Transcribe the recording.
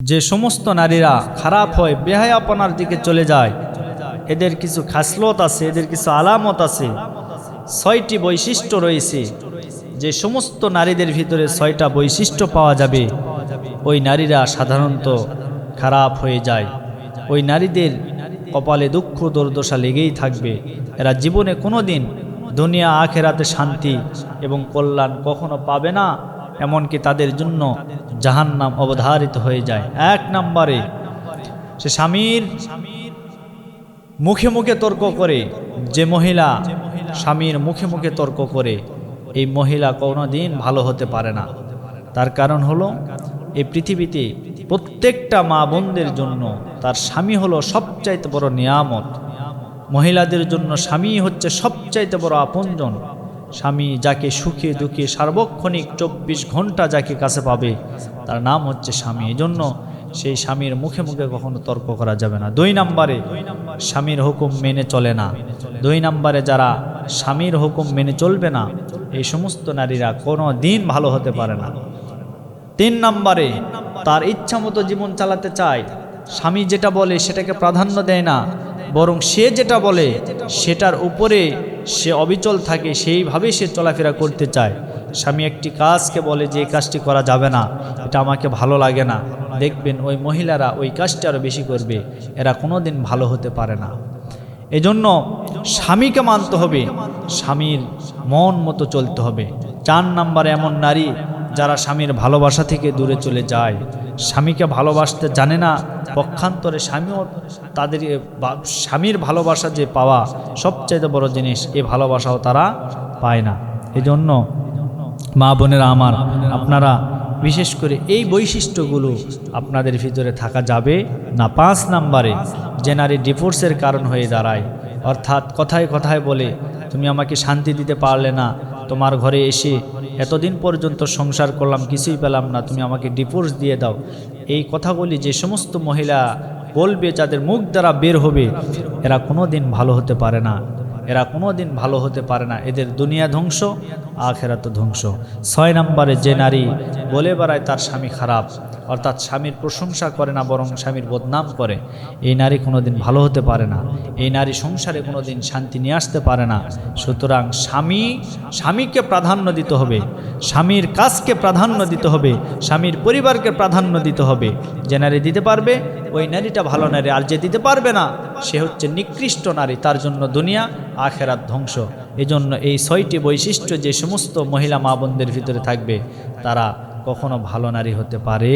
যে সমস্ত নারীরা খারাপ হয়, বেহায়াপনার দিকে চলে যায়, এদের কিছু খাসলত আছে, এদের কিছু আলামত আছে, ৬টি বৈশিষ্ট্য রয়েছে। যে সমস্ত নারীদের ভিতরে ৬টা বৈশিষ্ট্য পাওয়া যাবে, ওই নারীরা সাধারণত খারাপ হয়ে যায়। ওই নারীদের কপালে দুঃখ দুর্দশা লেগেই থাকবে। এরা জীবনে কোনো দিন দুনিয়া আখেরাতে শান্তি এবং কল্যাণ কখনো পাবে না, এমনকি তাদের জন্য জাহান্নাম অবধারিত হয়ে যায়। ১ নম্বরে, সে স্বামীর মুখে মুখে তর্ক করে। যে মহিলা স্বামীর মুখে মুখে তর্ক করে, এই মহিলা কোনো দিন ভালো হতে পারে না। তার কারণ হলো, এই পৃথিবীতে প্রত্যেকটা মা বোনদের জন্য তার স্বামী হলো সবচাইতে বড় নিয়ামত। মহিলাদের জন্য স্বামী হচ্ছে সবচাইতে বড় আপনজন। স্বামী যাকে সুখে দুঃখে সার্বক্ষণিক ২৪ ঘন্টা যাকে কাছে পাবে, তার নাম হচ্ছে স্বামী। এই জন্য সেই স্বামীর মুখে মুখে কখনো তর্ক করা যাবে না। ২ নম্বরে, স্বামীর হুকুম মেনে চলে না। ২ নম্বরে যারা স্বামীর হুকুম মেনে চলবে না, এই সমস্ত নারীরা কোনো দিন ভালো হতে পারে না। ৩ নম্বরে, তার ইচ্ছা মতো জীবন চালাতে চায়। স্বামী যেটা বলে সেটাকে প্রাধান্য দেয় না, বরং সে যেটা বলে সেটার উপরে সে অবিচল থাকে, সেইভাবে সে চলাফেরা করতে চায়। স্বামী একটি কাজকে বলে যে এই কাজটি করা যাবে না, এটা আমাকে ভালো লাগে না, দেখবেন ওই মহিলারা ওই কাজটা আরও বেশি করবে। এরা কোনো দিন ভালো হতে পারে না। এজন্য স্বামীকে মানতে হবে, স্বামীর মন মতো চলতে হবে। ৪ নম্বরে, এমন নারী যারা স্বামীর ভালোবাসা থেকে দূরে চলে যায়, স্বামীকে ভালোবাসতে জানে না, পক্ষান্তরে স্বামীও তাদের স্বামীর ভালোবাসা যে পাওয়া সবচাইতে বড় জিনিস, এই ভালোবাসাও তারা পায় না। এজন্য মা বোনেরা আমার, আপনারা বিশেষ করে এই বৈশিষ্ট্যগুলো আপনাদের ভিতরে থাকা যাবে না। ৫ নম্বরে, যে নারী ডিভোর্সের কারণ হয়ে দাঁড়ায়, অর্থাৎ কথায় কথায় বলে তুমি আমাকে শান্তি দিতে পারলে না, তোমার ঘরে এসে এতদিন পর্যন্ত সংসার করলাম, কিছুই পেলাম না, তুমি আমাকে ডিভোর্স দিয়ে দাও। এই কথাগুলি যে সমস্ত মহিলা বলবে, যাদের মুখ দ্বারা বের হবে, এরা কোনো দিন ভালো হতে পারে না। এরা কোনো দিন ভালো হতে পারে না। এদের দুনিয়া ধ্বংস, আখেরাত ধ্বংস। ৬ নম্বরে, যে নারী বলে বেড়ায় তার স্বামী খারাপ, অর্থাৎ স্বামীর প্রশংসা করে না, বরং স্বামীর বদনাম করে, এই নারী কোনো দিন ভালো হতে পারে না। এই নারী সংসারে কোনো দিন শান্তি নিয়ে আসতে পারে না। সুতরাং স্বামীকে প্রাধান্য দিতে হবে, স্বামীর কাজকে প্রাধান্য দিতে হবে, স্বামীর পরিবারকে প্রাধান্য দিতে হবে। যে নারী দিতে পারবে, ওই নারীটা ভালো নারী। আর যে দিতে পারবে না, সে হচ্ছে নিকৃষ্ট নারী, তার জন্য দুনিয়া আখেরাত ধ্বংস। এজন্য এই ৬টি বৈশিষ্ট্য যে সমস্ত মহিলা মা বোনদের ভিতরে থাকবে, তারা কখনো ভালো নারী হতে পারে